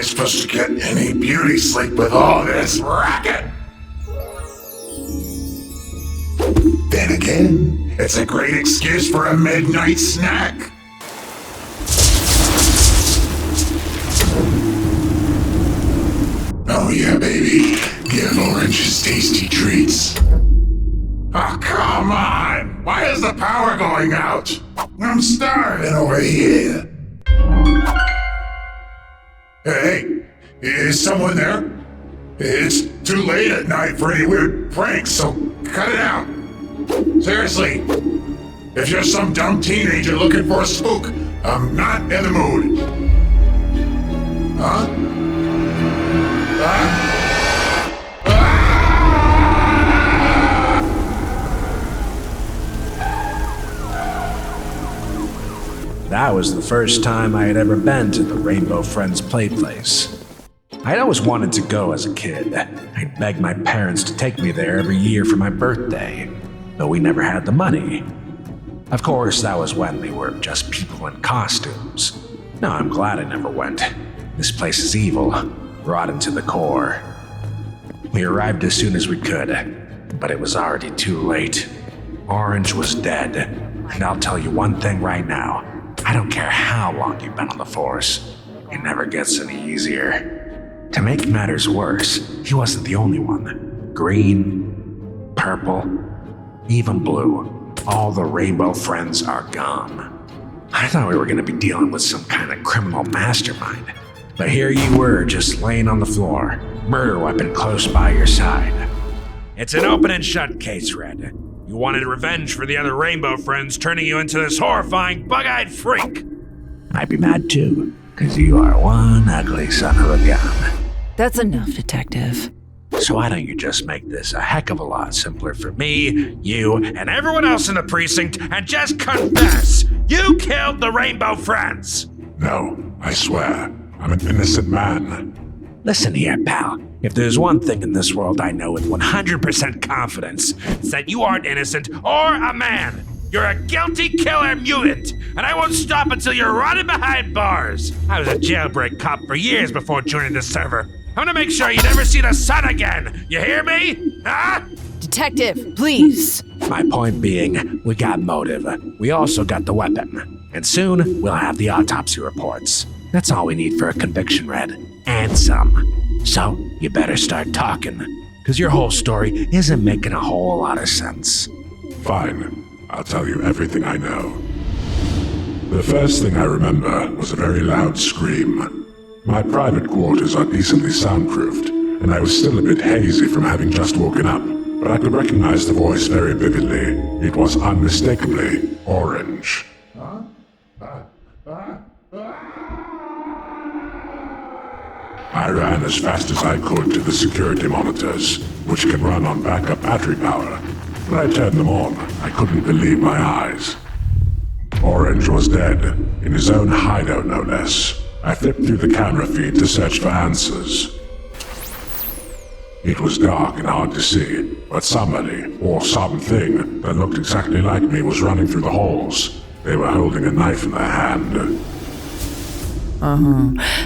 supposed to get any beauty sleep with all this racket? Then again, it's a great excuse for a midnight snack. Oh yeah, baby. Give oranges tasty treats. Oh, come on! Why is the power going out? I'm starving over here. Hey, is someone there? It's too late at night for any weird pranks, so cut it out. Seriously, if you're some dumb teenager looking for a spook, I'm not in the mood. Huh? That was the first time I had ever been to the Rainbow Friends play place. I'd always wanted to go as a kid. I'd begged my parents to take me there every year for my birthday, but we never had the money. Of course, that was when they were just people in costumes. No, I'm glad I never went. This place is evil, rotten to the core. We arrived as soon as we could, but it was already too late. Orange was dead, and I'll tell you one thing right now. I don't care how long you've been on the force. It never gets any easier. To make matters worse, he wasn't the only one. Green, purple, even blue. All the Rainbow Friends are gone. I thought we were going to be dealing with some kind of criminal mastermind. But here you were, just laying on the floor, murder weapon close by your side. It's an open and shut case, Red. You wanted revenge for the other Rainbow Friends turning you into this horrifying, bug-eyed freak. I'd be mad too, because you are one ugly son of a gun. That's enough, Detective. So why don't you just make this a heck of a lot simpler for me, you, and everyone else in the precinct, and just confess you killed the Rainbow Friends? No, I swear. I'm an innocent man. Listen here, pal. If there's one thing in this world I know with 100% confidence, it's that you aren't innocent or a man. You're a guilty killer mutant, and I won't stop until you're rotting behind bars. I was a jailbreak cop for years before joining this server. I'm gonna make sure you never see the sun again. You hear me? Huh? Detective, please. My point being, we got motive. We also got the weapon. And soon, we'll have the autopsy reports. That's all we need for a conviction, Red. And some. So, you better start talking, because your whole story isn't making a whole lot of sense. Fine. I'll tell you everything I know. The first thing I remember was a very loud scream. My private quarters are decently soundproofed, and I was still a bit hazy from having just woken up, but I could recognize the voice very vividly. It was unmistakably Orange. I ran as fast as I could to the security monitors, which can run on backup battery power. When I turned them on, I couldn't believe my eyes. Orange was dead, in his own hideout no less. I flipped through the camera feed to search for answers. It was dark and hard to see, but somebody, or something, that looked exactly like me was running through the halls. They were holding a knife in their hand.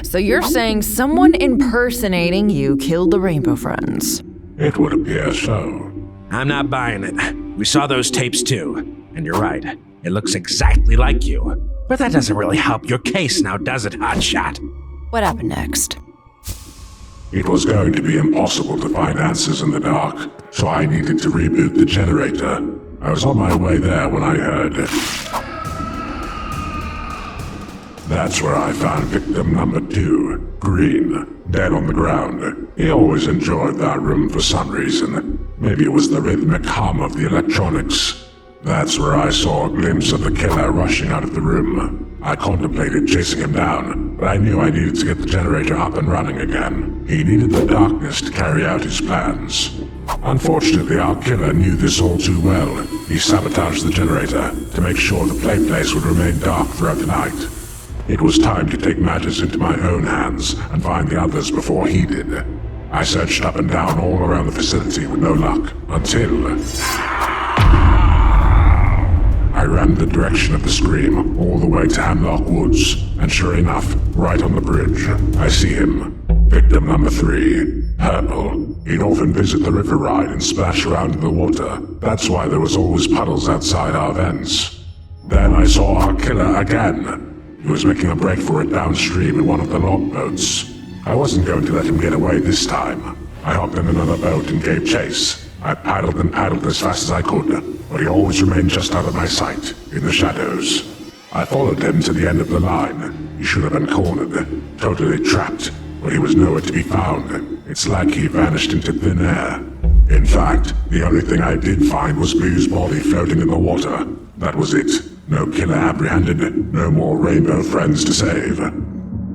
So you're saying someone impersonating you killed the Rainbow Friends? It would appear so. I'm not buying it. We saw those tapes too, and you're right. It looks exactly like you. But that doesn't really help your case now, does it, Hotshot? What happened next? It was going to be impossible to find answers in the dark, so I needed to reboot the generator. I was on my way there when I heard it. That's where I found victim number 2, Green, dead on the ground. He always enjoyed that room for some reason. Maybe it was the rhythmic hum of the electronics. That's where I saw a glimpse of the killer rushing out of the room. I contemplated chasing him down, but I knew I needed to get the generator up and running again. He needed the darkness to carry out his plans. Unfortunately, our killer knew this all too well. He sabotaged the generator to make sure the play place would remain dark throughout the night. It was time to take matters into my own hands and find the others before he did. I searched up and down all around the facility with no luck, until I ran the direction of the scream all the way to Hemlock Woods, and sure enough, right on the bridge, I see him. Victim number 3, Purple. He'd often visit the river ride and splash around in the water. That's why there was always puddles outside our vents. Then I saw our killer again. He was making a break for it downstream in one of the longboats. I wasn't going to let him get away this time. I hopped in another boat and gave chase. I paddled and paddled as fast as I could, but he always remained just out of my sight, in the shadows. I followed him to the end of the line. He should have been cornered, totally trapped, but he was nowhere to be found. It's like he vanished into thin air. In fact, the only thing I did find was Blue's body floating in the water. That was it. No killer apprehended, no more Rainbow friends to save.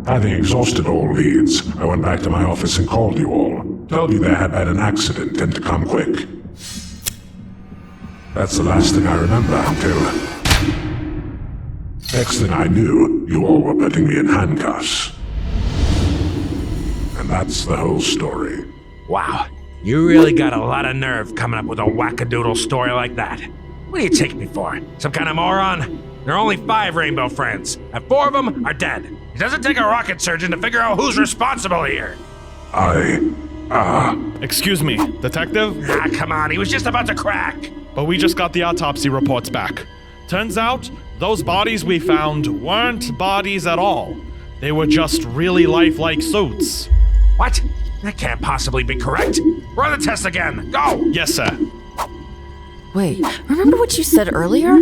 Having exhausted all leads, I went back to my office and called you all. Told you there had been an accident and to come quick. That's the last thing I remember until... Next thing I knew, you all were putting me in handcuffs. And that's the whole story. Wow, you really got a lot of nerve coming up with a wackadoodle story like that. What do you take me for? Some kind of moron? There are only 5 Rainbow friends, and 4 of them are dead. It doesn't take a rocket surgeon to figure out who's responsible here. Excuse me, detective? Ah, come on, he was just about to crack. But we just got the autopsy reports back. Turns out, those bodies we found weren't bodies at all. They were just really lifelike suits. What? That can't possibly be correct. Run the test again. Go! Yes, sir. Wait, remember what you said earlier?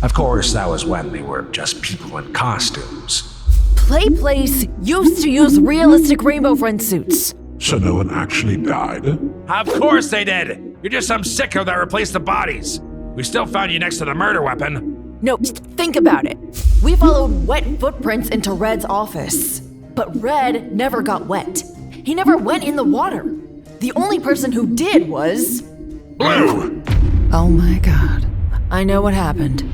Of course, that was when they were just people in costumes. Play Place used to use realistic Rainbow Friend suits. So no one actually died? Of course they did! You're just some sicko that replaced the bodies. We still found you next to the murder weapon. No, just think about it. We followed wet footprints into Red's office. But Red never got wet. He never went in the water. The only person who did was... Blue! Oh my god. I know what happened.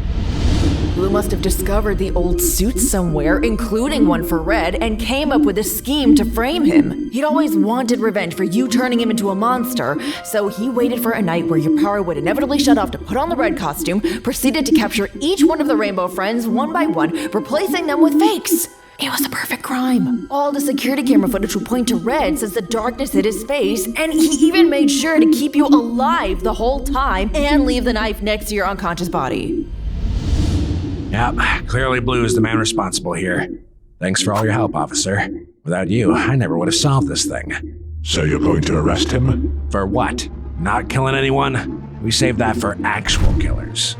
Blue must have discovered the old suits somewhere, including one for Red, and came up with a scheme to frame him. He'd always wanted revenge for you turning him into a monster, so he waited for a night where your power would inevitably shut off to put on the Red costume, proceeded to capture each one of the Rainbow friends one by one, replacing them with fakes. It was a perfect crime. All the security camera footage would point to Red since the darkness hid his face, and he even made sure to keep you alive the whole time and leave the knife next to your unconscious body. Yep, clearly Blue is the man responsible here. Thanks for all your help, officer. Without you, I never would have solved this thing. So you're going to arrest him? For what? Not killing anyone? We saved that for actual killers.